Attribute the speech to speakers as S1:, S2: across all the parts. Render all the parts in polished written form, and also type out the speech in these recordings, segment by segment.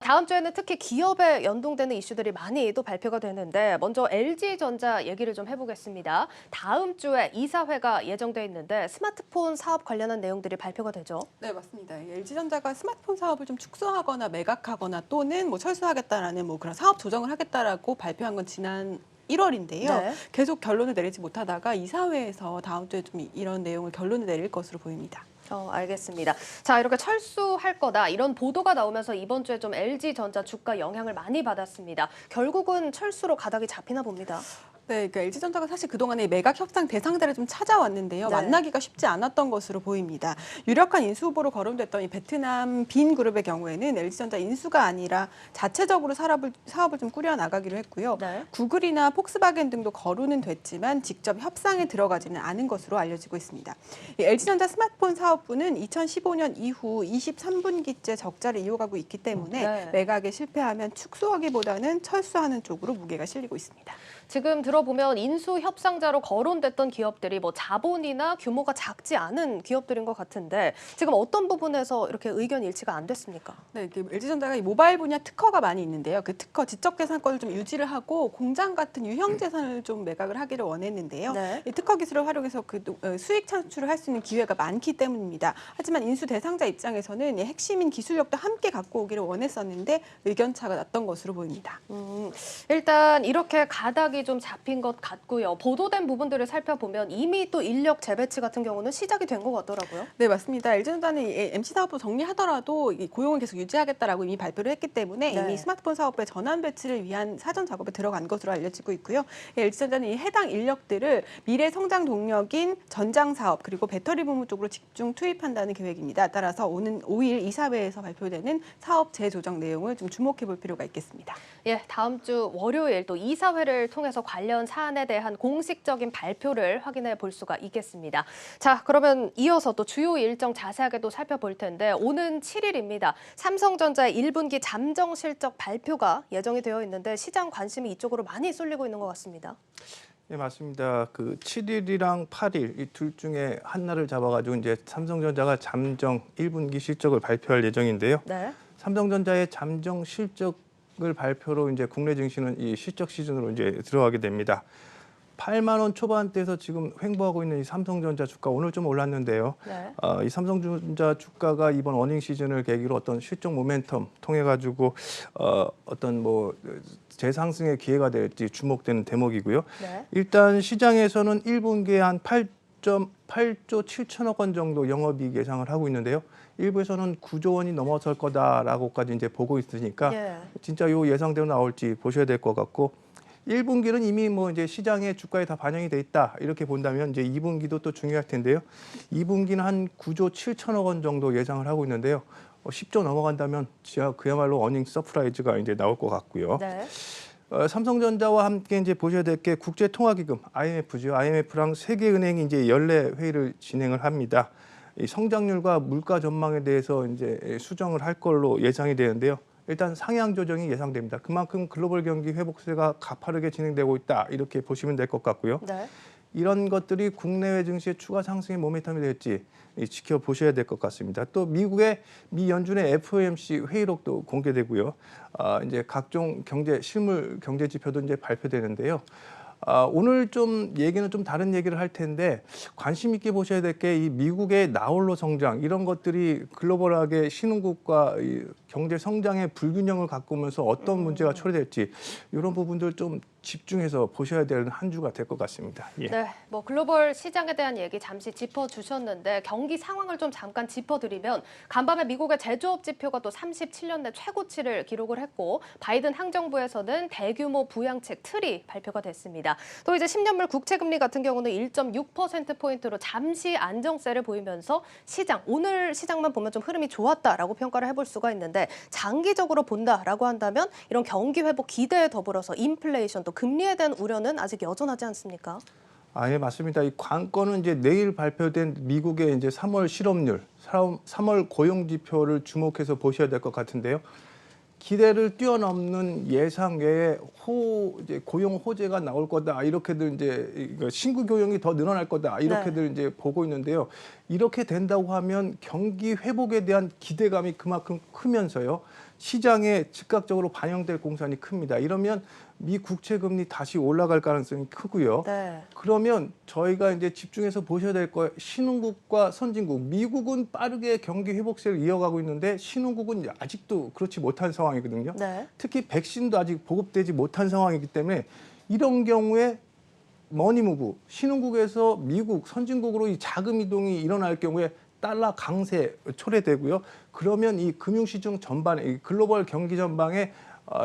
S1: 다음 주에는 특히 기업에 연동되는 이슈들이 많이 또 발표가 되는데 먼저 LG전자 얘기를 좀 해보겠습니다. 다음 주에 이사회가 예정돼 있는데 스마트폰 사업 관련한 내용들이 발표가 되죠.
S2: 네, 맞습니다. LG전자가 스마트폰 사업을 좀 축소하거나 매각하거나 또는 뭐 철수하겠다라는 뭐 그런 사업 조정을 하겠다라고 발표한 건 지난 1월인데요.
S1: 네.
S2: 계속 결론을 내리지 못하다가 이사회에서 다음 주에 좀 이런 내용을 결론을 내릴 것으로 보입니다.
S1: 알겠습니다. 자, 이렇게 철수할 거다 이런 보도가 나오면서 이번 주에 좀 LG전자 주가 영향을 많이 받았습니다. 결국은 철수로 가닥이 잡히나 봅니다.
S2: 네, 그러니까 LG전자가 사실 그동안에 매각 협상 대상자를 좀 찾아왔는데요.
S1: 네.
S2: 만나기가 쉽지 않았던 것으로 보입니다. 유력한 인수 후보로 거론됐던 이 베트남 빈 그룹의 경우에는 LG전자 인수가 아니라 자체적으로 사업을 좀 꾸려 나가기로 했고요.
S1: 네.
S2: 구글이나 폭스바겐 등도 거론은 됐지만 직접 협상에 들어가지는 않은 것으로 알려지고 있습니다. 이 LG전자 스마트폰 사업부는 2015년 이후 23분기째 적자를 이어가고 있기 때문에
S1: 네.
S2: 매각에 실패하면 축소하기보다는 철수하는 쪽으로 무게가 실리고 있습니다.
S1: 지금 들어보면 인수 협상자로 거론됐던 기업들이 뭐 자본이나 규모가 작지 않은 기업들인 것 같은데 지금 어떤 부분에서 이렇게 의견 일치가 안 됐습니까?
S2: 네, LG전자가 이 모바일 분야 특허가 많이 있는데요. 그 특허 지적재산권을 좀 유지를 하고 공장 같은 유형 재산을 좀 매각을 하기를 원했는데요.
S1: 네.
S2: 이 특허 기술을 활용해서 수익 창출을 할 수 있는 기회가 많기 때문입니다. 하지만 인수 대상자 입장에서는 이 핵심인 기술력도 함께 갖고 오기를 원했었는데 의견 차가 났던 것으로 보입니다.
S1: 일단 이렇게 가닥이 좀 잡힌 것 같고요. 보도된 부분들을 살펴보면 이미 또 인력 재배치 같은 경우는 시작이 된 것 같더라고요.
S2: 네, 맞습니다. LG전자는 MC 사업부 정리하더라도 이 고용을 계속 유지하겠다라고 이미 발표를 했기 때문에
S1: 네.
S2: 이미 스마트폰 사업부의 전환 배치를 위한 사전 작업에 들어간 것으로 알려지고 있고요. LG전자는 이 해당 인력들을 미래 성장 동력인 전장 사업 그리고 배터리 부문 쪽으로 집중 투입한다는 계획입니다. 따라서 오는 5일 이사회에서 발표되는 사업 재조정 내용을 좀 주목해 볼 필요가 있겠습니다.
S1: 예, 다음 주 월요일 또 이사회를 통해서 관련 사안에 대한 공식적인 발표를 확인해 볼 수가 있겠습니다. 자, 그러면 이어서 또 주요 일정 자세하게 또 살펴볼 텐데 오는 7일입니다. 삼성전자의 1분기 잠정 실적 발표가 예정이 되어 있는데 시장 관심이 이쪽으로 많이 쏠리고 있는 것 같습니다.
S3: 네, 맞습니다. 그 7일이랑 8일 이 둘 중에 한 날을 잡아가지고 이제 삼성전자가 잠정 1분기 실적을 발표할 예정인데요.
S1: 네.
S3: 삼성전자의 잠정 실적을 발표로 이제 국내 증시는 이 실적 시즌으로 이제 들어가게 됩니다. 8만 원 초반대에서 지금 횡보하고 있는 이 삼성전자 주가 오늘 좀 올랐는데요.
S1: 네.
S3: 이 삼성전자 주가가 이번 어닝 시즌을 계기로 어떤 실적 모멘텀 통해 가지고 어떤 뭐 재상승의 기회가 될지 주목되는 대목이고요.
S1: 네.
S3: 일단 시장에서는 1분기에 한 8.8조 7천억 원 정도 영업이익 예상을 하고 있는데요. 일부에서는 9조 원이 넘어설 거다라고까지 이제 보고 있으니까
S1: 예.
S3: 진짜 요 예상대로 나올지 보셔야 될 것 같고 1분기는 이미 뭐 이제 시장의 주가에 다 반영이 돼 있다 이렇게 본다면 이제 2분기도 또 중요할 텐데요. 2분기는 한 9조 7천억 원 정도 예상을 하고 있는데요. 10조 넘어간다면 그야말로 어닝 서프라이즈가 이제 나올 것 같고요.
S1: 네.
S3: 삼성전자와 함께 이제 보셔야 될 게 국제통화기금 IMF죠. IMF랑 세계은행이 이제 연례 회의를 진행을 합니다. 이 성장률과 물가 전망에 대해서 이제 수정을 할 걸로 예상이 되는데요. 일단 상향 조정이 예상됩니다. 그만큼 글로벌 경기 회복세가 가파르게 진행되고 있다 이렇게 보시면 될 것 같고요.
S1: 네.
S3: 이런 것들이 국내외 증시의 추가 상승의 모멘텀이 될지 지켜보셔야 될 것 같습니다. 또 미국의 미 연준의 FOMC 회의록도 공개되고요. 이제 각종 실물 경제 지표도 이제 발표되는데요. 오늘 좀 얘기는 좀 다른 얘기를 할 텐데 관심 있게 보셔야 될 게 이 미국의 나홀로 성장 이런 것들이 글로벌하게 신흥국과 이 경제 성장의 불균형을 가꾸면서 어떤 문제가 초래될지 이런 부분들 좀 집중해서 보셔야 되는 한 주가 될 것 같습니다. 예.
S1: 네, 뭐 글로벌 시장에 대한 얘기 잠시 짚어주셨는데 경기 상황을 좀 잠깐 짚어드리면 간밤에 미국의 제조업 지표가 또 37년 내 최고치를 기록을 했고 바이든 행정부에서는 대규모 부양책 틀이 발표가 됐습니다. 또 이제 10년물 국채금리 같은 경우는 1.6%포인트로 잠시 안정세를 보이면서 오늘 시장만 보면 좀 흐름이 좋았다라고 평가를 해볼 수가 있는데 장기적으로 본다라고 한다면 이런 경기 회복 기대에 더불어서 인플레이션 또 금리에 대한 우려는 아직 여전하지 않습니까?
S3: 예, 맞습니다. 이 관건은 이제 내일 발표된 미국의 이제 3월 실업률, 3월 고용 지표를 주목해서 보셔야 될 것 같은데요. 기대를 뛰어넘는 예상 외에 이제 고용 호재가 나올 거다 이렇게들 이제 신규 고용이 더 늘어날 거다 이렇게들 이제 보고 있는데요. 이렇게 된다고 하면 경기 회복에 대한 기대감이 그만큼 크면서요. 시장에 즉각적으로 반영될 공산이 큽니다. 이러면 미 국채 금리 다시 올라갈 가능성이 크고요.
S1: 네.
S3: 그러면 저희가 이제 집중해서 보셔야 될 거예요. 신흥국과 선진국. 미국은 빠르게 경기 회복세를 이어가고 있는데 신흥국은 아직도 그렇지 못한 상황이거든요.
S1: 네.
S3: 특히 백신도 아직 보급되지 못한 상황이기 때문에 이런 경우에 머니무브, 신흥국에서 미국, 선진국으로 이 자금 이동이 일어날 경우에 달러 강세 초래되고요. 그러면 이 금융시장 전반에, 이 글로벌 경기 전방에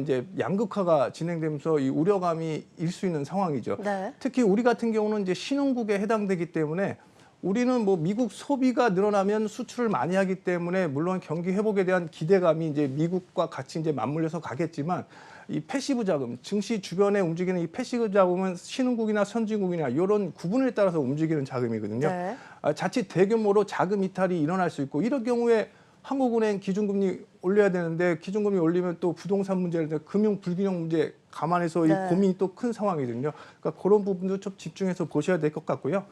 S3: 이제 양극화가 진행되면서 이 우려감이 일 수 있는 상황이죠.
S1: 네.
S3: 특히 우리 같은 경우는 이제 신흥국에 해당되기 때문에 우리는 뭐 미국 소비가 늘어나면 수출을 많이 하기 때문에 물론 경기 회복에 대한 기대감이 이제 미국과 같이 이제 맞물려서 가겠지만 이 패시브 자금, 증시 주변에 움직이는 이 패시브 자금은 신흥국이나 선진국이나 이런 구분에 따라서 움직이는 자금이거든요.
S1: 네.
S3: 자칫 대규모로 자금 이탈이 일어날 수 있고 이럴 경우에 한국은행 기준금리 올려야 되는데 기준금리 올리면 또 부동산 문제를 금융 불균형 문제 감안해서 이
S1: 네.
S3: 고민이 또 큰 상황이거든요. 그러니까 그런 부분도 좀 집중해서 보셔야 될 것 같고요.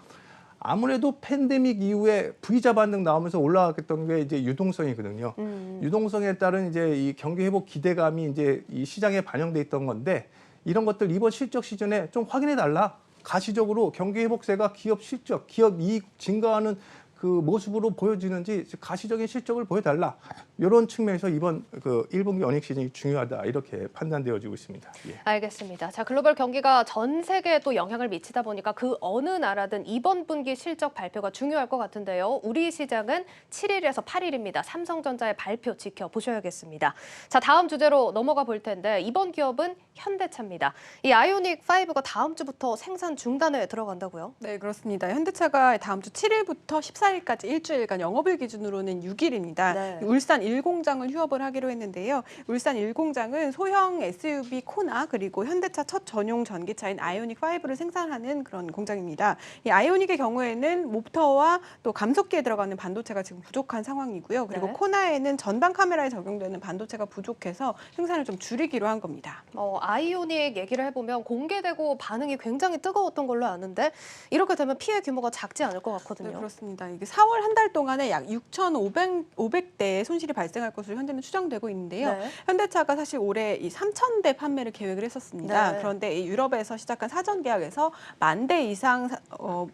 S3: 아무래도 팬데믹 이후에 V자 반등 나오면서 올라갔던 게 이제 유동성이거든요. 유동성에 따른 이제 이 경기 회복 기대감이 이제 이 시장에 반영돼 있던 건데 이런 것들 이번 실적 시즌에 좀 확인해 달라. 가시적으로 경기 회복세가 기업 실적, 기업 이익 증가하는 그 모습으로 보여지는지 가시적인 실적을 보여달라. 이런 측면에서 이번 그 1분기 어닝 시즌이 중요하다 이렇게 판단되어지고 있습니다. 예.
S1: 알겠습니다. 자, 글로벌 경기가 전 세계에 또 영향을 미치다 보니까 그 어느 나라든 이번 분기 실적 발표가 중요할 것 같은데요. 우리 시장은 7일에서 8일입니다. 삼성전자의 발표 지켜보셔야겠습니다. 자, 다음 주제로 넘어가 볼 텐데 이번 기업은 현대차입니다. 이 아이오닉 5가 다음 주부터 생산 중단에 들어간다고요?
S2: 네, 그렇습니다. 현대차가 다음 주 7일부터 14일까지 일주일간 영업일 기준으로는 6일입니다.
S1: 네.
S2: 울산 1공장을 휴업을 하기로 했는데요. 울산 1공장은 소형 SUV 코나 그리고 현대차 첫 전용 전기차인 아이오닉 5를 생산하는 그런 공장입니다. 이 아이오닉의 경우에는 모터와 또 감속기에 들어가는 반도체가 지금 부족한 상황이고요. 그리고
S1: 네.
S2: 코나에는 전방 카메라에 적용되는 반도체가 부족해서 생산을 좀 줄이기로 한 겁니다.
S1: 아이오닉 얘기를 해보면 공개되고 반응이 굉장히 뜨거웠던 걸로 아는데 이렇게 되면 피해 규모가 작지 않을 것 같거든요.
S2: 네, 그렇습니다. 이게 4월 한 달 동안에 약 6,500대의 손실이 발생할 것으로 현재는 추정되고 있는데요.
S1: 네.
S2: 현대차가 사실 올해 이 3,000대 판매를 계획을 했었습니다.
S1: 네.
S2: 그런데 이 유럽에서 시작한 사전 계약에서 10,000대 이상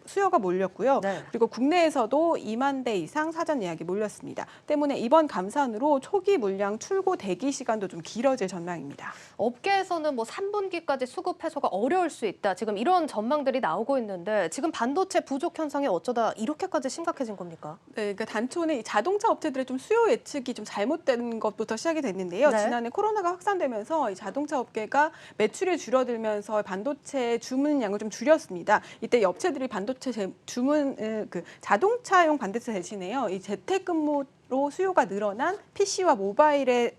S2: 수요가 몰렸고요.
S1: 네.
S2: 그리고 국내에서도 20,000대 이상 사전 예약이 몰렸습니다. 때문에 이번 감산으로 초기 물량 출고 대기 시간도 좀 길어질 전망입니다.
S1: 업계에서는 뭐 3분기까지 수급 해소가 어려울 수 있다. 지금 이런 전망들이 나오고 있는데 지금 반도체 부족 현상이 어쩌다 이렇게까지 심각해진 겁니까?
S2: 네, 그러니까 단초는 이 자동차 업체들의 좀 수요 예측이 좀 잘못된 것부터 시작이 됐는데요.
S1: 네.
S2: 지난해 코로나가 확산되면서 이 자동차 업계가 매출이 줄어들면서 반도체 주문량을 좀 줄였습니다. 이때 이 업체들이 반도체 주문 그 자동차용 반도체 대신에요. 이 재택근무로 수요가 늘어난 PC와 모바일의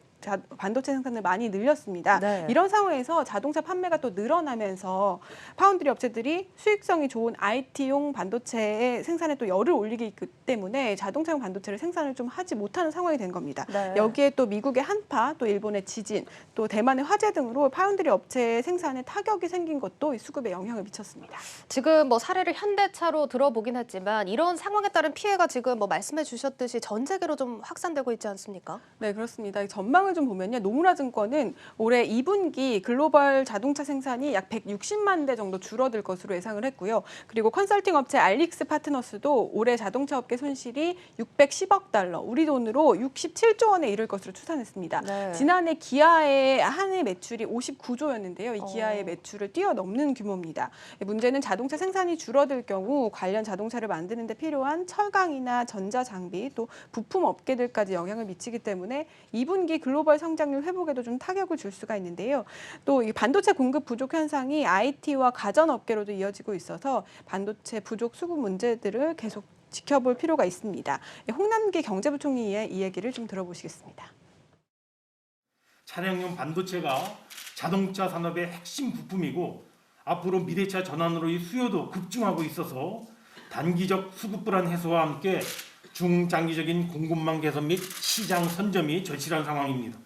S2: 반도체 생산을 많이 늘렸습니다.
S1: 네.
S2: 이런 상황에서 자동차 판매가 또 늘어나면서 파운드리 업체들이 수익성이 좋은 IT용 반도체의 생산에 또 열을 올리기 때문에 자동차용 반도체를 생산을 좀 하지 못하는 상황이 된 겁니다.
S1: 네.
S2: 여기에 또 미국의 한파, 또 일본의 지진, 또 대만의 화재 등으로 파운드리 업체의 생산에 타격이 생긴 것도 이 수급에 영향을 미쳤습니다.
S1: 지금 뭐 사례를 현대차로 들어보긴 했지만 이런 상황에 따른 피해가 지금 뭐 말씀해 주셨듯이 전 세계로 좀 확산되고 있지 않습니까?
S2: 네, 그렇습니다. 전망을 좀 보면요. 노무라 증권은 올해 2분기 글로벌 자동차 생산이 약 160만 대 정도 줄어들 것으로 예상을 했고요. 그리고 컨설팅 업체 알릭스 파트너스도 올해 자동차 업계 손실이 610억 달러, 우리 돈으로 67조 원에 이를 것으로 추산했습니다.
S1: 네.
S2: 지난해 기아의 한 해 매출이 59조였는데요. 이 기아의 매출을 뛰어넘는 규모입니다. 문제는 자동차 생산이 줄어들 경우 관련 자동차를 만드는 데 필요한 철강이나 전자장비 또 부품 업계들까지 영향을 미치기 때문에 2분기 글로벌 성장률 회복에도 좀 타격을 줄 수가 있는데요. 또 이 반도체 공급 부족 현상이 IT와 가전 업계로도 이어지고 있어서 반도체 부족 수급 문제들을 계속 지켜볼 필요가 있습니다. 홍남기 경제부총리의 이 얘기를 좀 들어보시겠습니다.
S4: 차량용 반도체가 자동차 산업의 핵심 부품이고 앞으로 미래차 전환으로 이 수요도 급증하고 있어서 단기적 수급 불안 해소와 함께 중장기적인 공급망 개선 및 시장 선점이 절실한 상황입니다.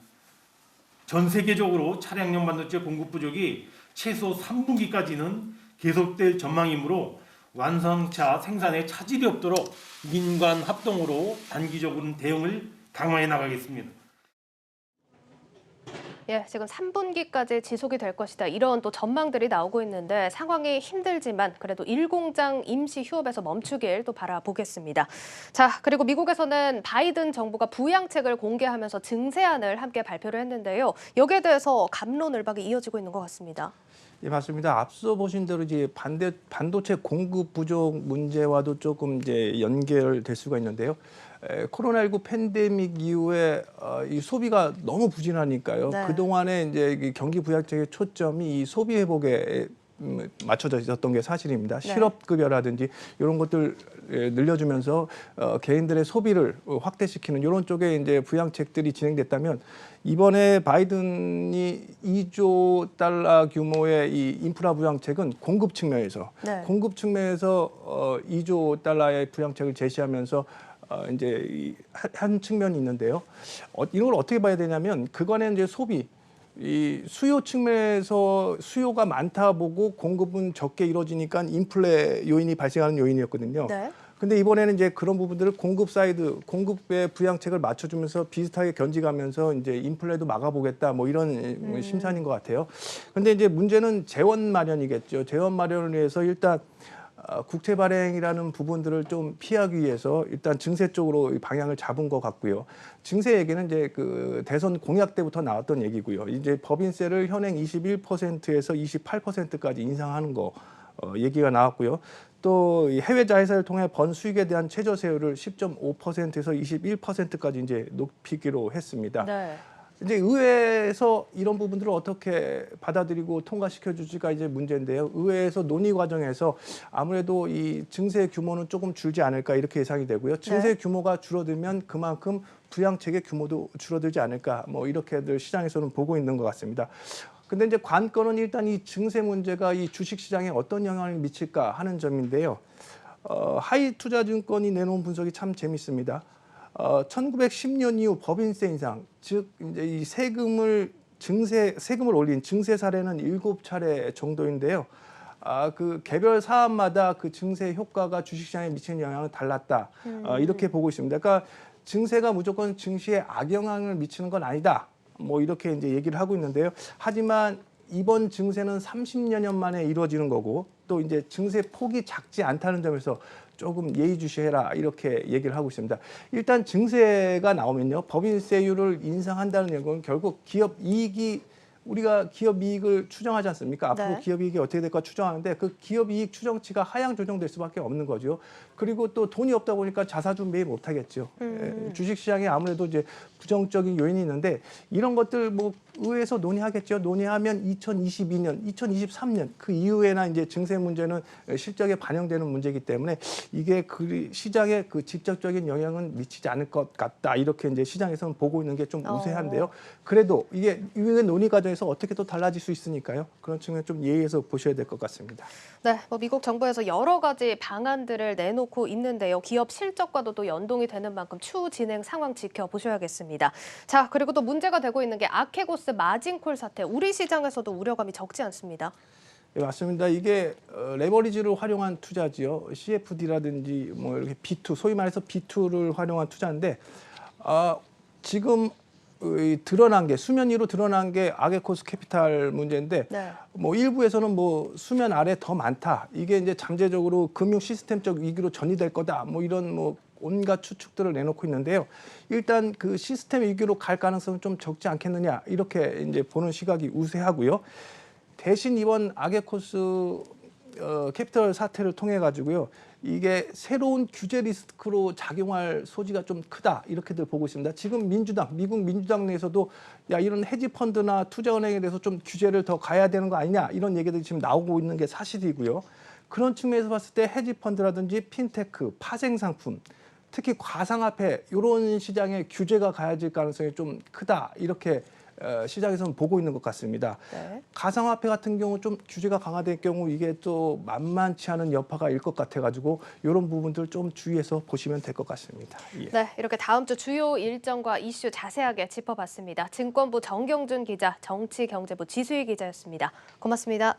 S4: 전 세계적으로 차량용 반도체 공급 부족이 최소 3분기까지는 계속될 전망이므로 완성차 생산에 차질이 없도록 민관 합동으로 단기적으로는 대응을 강화해 나가겠습니다.
S1: 예, 지금 3분기까지 지속이 될 것이다. 이런 또 전망들이 나오고 있는데 상황이 힘들지만 그래도 일공장 임시 휴업에서 멈추길 또 바라보겠습니다. 자, 그리고 미국에서는 바이든 정부가 부양책을 공개하면서 증세안을 함께 발표를 했는데요. 여기에 대해서 갑론을박이 이어지고 있는 것 같습니다.
S3: 예, 맞습니다. 앞서 보신 대로 이제 반도체 공급 부족 문제와도 조금 이제 연결될 수가 있는데요. 코로나19 팬데믹 이후에 이 소비가 너무 부진하니까요.
S1: 네.
S3: 그동안에 이제 이 경기 부양책의 초점이 이 소비 회복에 맞춰져 있었던 게 사실입니다.
S1: 네.
S3: 실업급여라든지 이런 것들 늘려주면서 개인들의 소비를 확대시키는 이런 쪽에 이제 부양책들이 진행됐다면 이번에 바이든이 2조 달러 규모의 이 인프라 부양책은 공급 측면에서
S1: 네.
S3: 2조 달러의 부양책을 제시하면서 이제 한 측면이 있는데요. 이런 걸 어떻게 봐야 되냐면 그간에 이제 소비 이 수요 측면에서 수요가 많다 보고 공급은 적게 이루어지니까 인플레 요인이 발생하는 요인이었거든요.
S1: 네.
S3: 근데 이번에는 이제 그런 부분들을 공급 사이드, 공급의 부양책을 맞춰주면서 비슷하게 견지가면서 이제 인플레도 막아보겠다 뭐 이런 심산인 것 같아요. 근데 이제 문제는 재원 마련이겠죠. 재원 마련을 위해서 일단 국채 발행이라는 부분들을 좀 피하기 위해서 일단 증세 쪽으로 방향을 잡은 것 같고요. 증세 얘기는 이제 그 대선 공약 때부터 나왔던 얘기고요. 이제 법인세를 현행 21%에서 28%까지 인상하는 거 얘기가 나왔고요. 또 해외 자회사를 통해 번 수익에 대한 최저세율을 10.5%에서 21%까지 이제 높이기로 했습니다.
S1: 네.
S3: 이제 의회에서 이런 부분들을 어떻게 받아들이고 통과시켜 주지가 이제 문제인데요. 의회에서 논의 과정에서 아무래도 이 증세 규모는 조금 줄지 않을까 이렇게 예상이 되고요. 증세 규모가 줄어들면 그만큼 부양책의 규모도 줄어들지 않을까 뭐 이렇게들 시장에서는 보고 있는 것 같습니다. 근데 이제 관건은 일단 이 증세 문제가 이 주식 시장에 어떤 영향을 미칠까 하는 점인데요. 하이투자증권이 내놓은 분석이 참 재밌습니다. 1910년 이후 법인세 인상, 즉 이제 이 세금을 올린 증세 사례는 7차례 정도인데요. 그 개별 사업마다 그 증세 효과가 주식시장에 미치는 영향은 달랐다. 이렇게 보고 있습니다. 그러니까 증세가 무조건 증시에 악영향을 미치는 건 아니다. 뭐 이렇게 이제 얘기를 하고 있는데요. 하지만 이번 증세는 30여 년 만에 이루어지는 거고 또 이제 증세 폭이 작지 않다는 점에서 조금 예의주시해라 이렇게 얘기를 하고 있습니다. 일단 증세가 나오면요. 법인세율을 인상한다는 건 결국 기업 이익이 우리가 기업 이익을 추정하지 않습니까? 앞으로
S1: 네.
S3: 기업 이익이 어떻게 될까 추정하는데 그 기업 이익 추정치가 하향 조정될 수밖에 없는 거죠. 그리고 또 돈이 없다 보니까 자사주 매입 못 하겠죠. 주식시장에 아무래도 이제 부정적인 요인이 있는데 이런 것들 뭐 의회에서 논의하겠죠. 논의하면 2022년, 2023년 그 이후에나 이제 증세 문제는 실적에 반영되는 문제이기 때문에 이게 그 시장에 그 직접적인 영향은 미치지 않을 것 같다. 이렇게 이제 시장에서는 보고 있는 게 좀 우세한데요. 그래도 이게 이후의 논의 과정에서 어떻게 또 달라질 수 있으니까요. 그런 측면 좀 예의해서 보셔야 될 것 같습니다.
S1: 네, 뭐 미국 정부에서 여러 가지 방안들을 내놓고 있는데요. 기업 실적과도 또 연동이 되는 만큼 추후 진행 상황 지켜보셔야겠습니다. 자, 그리고 또 문제가 되고 있는 게 아케고스 마진콜 사태. 우리 시장에서도 우려감이 적지 않습니다.
S3: 네, 맞습니다. 이게 레버리지를 활용한 투자지요. CFD라든지 뭐 이렇게 B2, 소위 말해서 B2를 활용한 투자인데 지금 드러난 게 수면 위로 드러난 게 아게코스 캐피탈 문제인데
S1: 네.
S3: 뭐 일부에서는 뭐 수면 아래 더 많다. 이게 이제 잠재적으로 금융 시스템적 위기로 전이될 거다. 뭐 이런 뭐 온갖 추측들을 내놓고 있는데요. 일단 그 시스템 위기로 갈 가능성은 좀 적지 않겠느냐 이렇게 이제 보는 시각이 우세하고요. 대신 이번 아게코스 캐피털 사태를 통해 가지고요. 이게 새로운 규제 리스크로 작용할 소지가 좀 크다 이렇게들 보고 있습니다. 지금 미국 민주당 내에서도 야 이런 헤지 펀드나 투자은행에 대해서 좀 규제를 더 가야 되는 거 아니냐 이런 얘기들이 지금 나오고 있는 게 사실이고요. 그런 측면에서 봤을 때 헤지 펀드라든지 핀테크, 파생 상품, 특히 가상화폐 이런 시장에 규제가 가해질 가능성이 좀 크다 이렇게 시장에서는 보고 있는 것 같습니다.
S1: 네.
S3: 가상화폐 같은 경우 좀 규제가 강화될 경우 이게 또 만만치 않은 여파가 일 것 같아가지고 이런 부분들 좀 주의해서 보시면 될 것 같습니다. 예.
S1: 네, 이렇게 다음 주 주요 일정과 이슈 자세하게 짚어봤습니다. 증권부 정경준 기자, 정치경제부 지수희 기자였습니다. 고맙습니다.